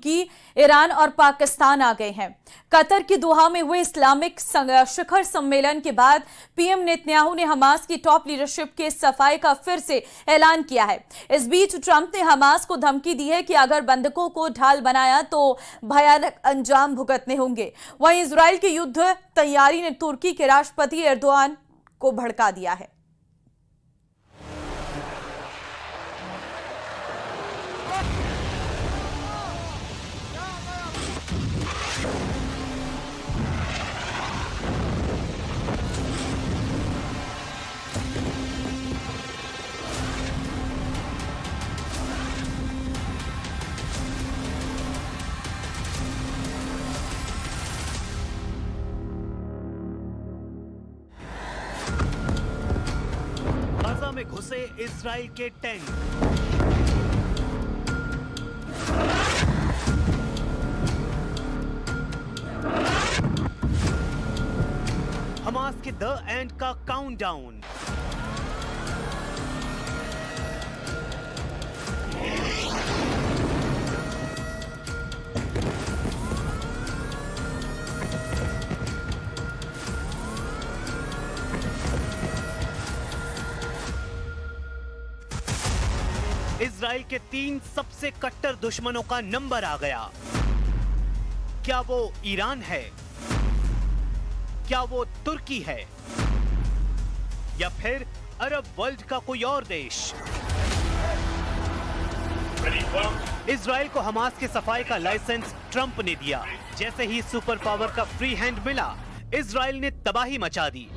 कि ईरान और पाकिस्तान आ गए हैं। कतर की दोहा में हुए इस्लामिक शिखर सम्मेलन के बाद पीएम नेतन्याहू ने हमास की टॉप लीडरशिप के सफाई का फिर से ऐलान किया है। इस बीच ट्रंप ने हमास को धमकी दी है कि अगर बंधकों को ढाल बनाया तो भयानक अंजाम भुगतने होंगे। वहीं इजराइल की युद्ध तैयारी ने तुर्की के राष्ट्रपति एर्दोआन को भड़का दिया है। गाजा में घुसे इजराइल के टैंक। हमास के द एंड का काउंटडाउन। इजराइल के 3 सबसे कट्टर दुश्मनों का नंबर आ गया। क्या वो ईरान है, क्या वो तुर्की है, या फिर अरब वर्ल्ड का कोई और देश? इजराइल को हमास के सफाई का लाइसेंस ट्रंप ने दिया। जैसे ही सुपर पावर का फ्री हैंड मिला, इजराइल ने तबाही मचा दी।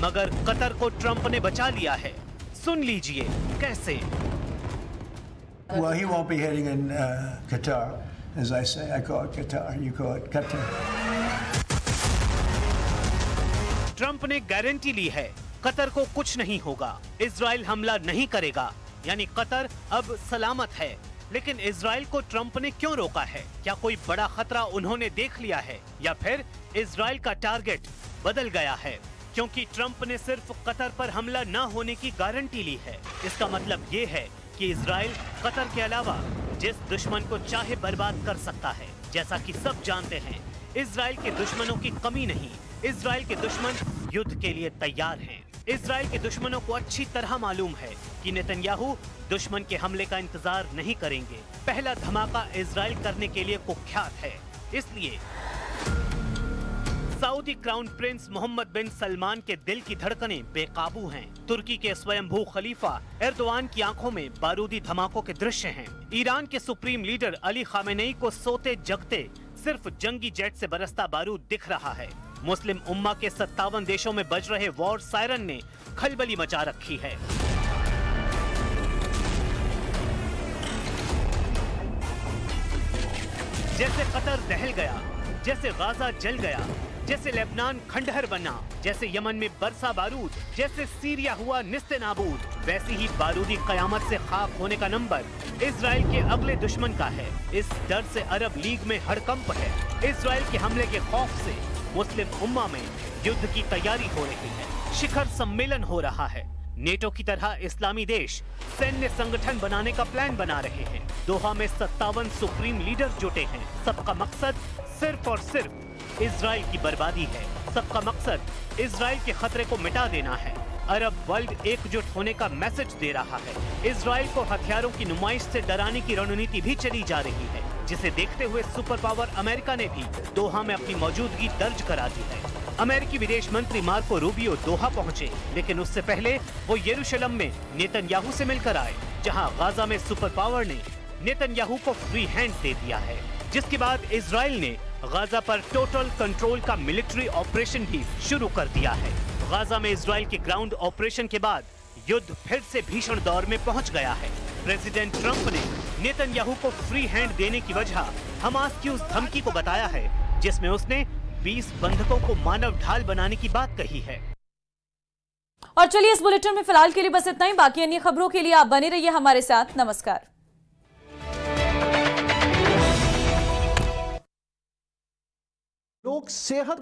मगर कतर को ट्रंप ने बचा लिया है। सुन लीजिए कैसे। Well, he won't be hitting in Qatar, as I say. I call it Qatar. You call it Qatar. Trump ने गारंटी ली है, कतर को कुछ नहीं होगा, इजराइल हमला नहीं करेगा। यानी कतर अब सलामत है। लेकिन इजराइल को ट्रंप ने क्यों रोका है? क्या कोई बड़ा खतरा उन्होंने देख लिया है, या फिर इजराइल का टारगेट बदल गया है? क्योंकि ट्रंप ने सिर्फ कतर पर हमला न होने की गारंटी ली है। इसका मतलब ये है कि इजराइल कतर के अलावा जिस दुश्मन को चाहे बर्बाद कर सकता है। जैसा कि सब जानते हैं, इजराइल के दुश्मनों की कमी नहीं। इजराइल के दुश्मन युद्ध के लिए तैयार हैं। इजराइल के दुश्मनों को अच्छी तरह मालूम है कि नेतन्याहू दुश्मन के हमले का इंतजार नहीं करेंगे। पहला धमाका इजराइल करने के लिए कुख्यात है। इसलिए सऊदी क्राउन प्रिंस मोहम्मद बिन सलमान के दिल की धड़कनें बेकाबू हैं। तुर्की के स्वयंभू खलीफा एर्दोआन की आंखों में बारूदी धमाकों के दृश्य हैं। ईरान के सुप्रीम लीडर अली खामेनेई को सोते जगते सिर्फ जंगी जेट से बरसता बारूद दिख रहा है। मुस्लिम उम्मा के 57 देशों में बज रहे वॉर सायरन ने खलबली मचा रखी है। जैसे कतर दहल गया, जैसे गाजा जल गया, जैसे लेबनान खंडहर बना, जैसे यमन में बरसा बारूद, जैसे सीरिया हुआ निस्ते नाबूद, वैसी ही बारूदी कयामत से खाक होने का नंबर इजराइल के अगले दुश्मन का है। इस डर से अरब लीग में हड़कंप है। इजराइल के हमले के खौफ से मुस्लिम उम्मा में युद्ध की तैयारी हो रही है। शिखर सम्मेलन हो रहा है। नेटो की तरह इस्लामी देश सैन्य संगठन बनाने का प्लान बना रहे हैं। दोहा में 57 सुप्रीम लीडर जुटे हैं। सबका मकसद सिर्फ और सिर्फ इजराइल की बर्बादी है। सबका मकसद इजराइल के खतरे को मिटा देना है। अरब वर्ल्ड एकजुट होने का मैसेज दे रहा है। इजराइल को हथियारों की नुमाइश से डराने की रणनीति भी चली जा रही है, जिसे देखते हुए सुपर पावर अमेरिका ने भी दोहा में अपनी मौजूदगी दर्ज करा दी है। अमेरिकी विदेश मंत्री मार्को रूबियो दोहा पहुंचे, लेकिन उससे पहले वो यरूशलेम में नेतन्याहू से मिलकर आए, जहां गाजा में सुपर पावर ने नेतन्याहू को फ्री हैंड दे दिया है। जिसके बाद इजराइल ने गाजा पर टोटल कंट्रोल का मिलिट्री ऑपरेशन भी शुरू कर दिया है। गाजा में इजराइल के ग्राउंड ऑपरेशन के बाद युद्ध फिर से भीषण दौर में पहुंच गया है। प्रेसिडेंट ट्रंप ने नेतन्याहू को फ्री हैंड देने की वजह हमास की उस धमकी को बताया है, जिसमें उसने 20 बंधकों को मानव ढाल बनाने की बात कही है। और चलिए, इस बुलेटिन में फिलहाल के लिए बस इतना ही। बाकी अन्य खबरों के लिए आप बने रहिए हमारे साथ। नमस्कार। लोग सेहत